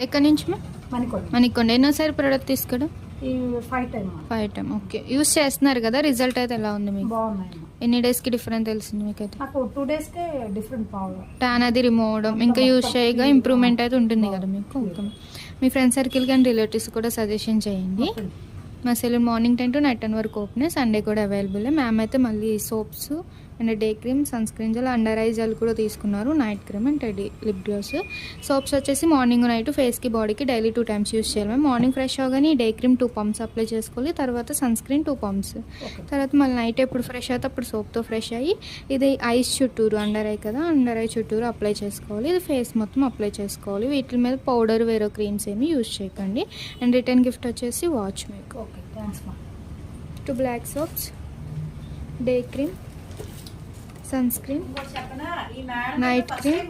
ఎక్కడి నుంచి మనకొండ ఎన్నోసారి ప్రోడక్ట్ తీసుకోవడం? 5 టైం. ఓకే, యూస్ చేస్తున్నారు కదా, రిజల్ట్ అయితే ఎలా ఉంది మీకు? ఎన్ని డేస్కి డిఫరెంట్ తెలిసింది మీకైతే? 2 డేస్కే డిఫరెంట్ ట్యాన్ అది రిమూవ్ అవడం, ఇంకా యూస్ చేయగా ఇంప్రూవ్మెంట్ అయితే ఉంటుంది కదా మీకు. ఓకే, మీ ఫ్రెండ్ సర్కిల్ కానీ రిలేటివ్స్ కూడా సజెషన్ చేయండి. మా సెలూన్ మార్నింగ్ 10 to నైట్ 10 వరకు ఓపెన్, సండే కూడా అవైలబుల్. మ్యామ్ అయితే మళ్ళీ soaps and day cream, sun screen gel, under eye gel కూడా తీసుకున్నారు, night cream and lip gloss. Soaps వచ్చేసి మార్నింగ్ నైట్ ఫేస్కి బాడీకి డైలీ 2 టైమ్స్ యూస్ చేయాలి మ్యామ్. మార్నింగ్ ఫ్రెష్ అవగానే డే క్రీమ్ 2 పంప్స్ అప్లై చేసుకోవాలి, తర్వాత సన్ స్క్రీన్ 2 పంప్స్, తర్వాత మళ్ళీ నైట్ ఎప్పుడు ఫ్రెష్ అవుతే అప్పుడు సోప్తో ఫ్రెష్ అయ్యి ఇది ఐస్ చుట్టూరు, అండర్ ఐ కదా, అండర్ ఐ చుట్టూరు అప్లై చేసుకోవాలి. ఇది ఫేస్ మొత్తం అప్లై చేసుకోవాలి. వీటి మీద పౌడర్ వేరే క్రీమ్స్ ఏమి యూస్ చేయకండి. అండ్ రిటర్న్ గిఫ్ట్ వచ్చేసి వాచ్ మీకు. ఓకే, థ్యాంక్స్ మా. 2 black soaps, day cream, sun screen, night cream.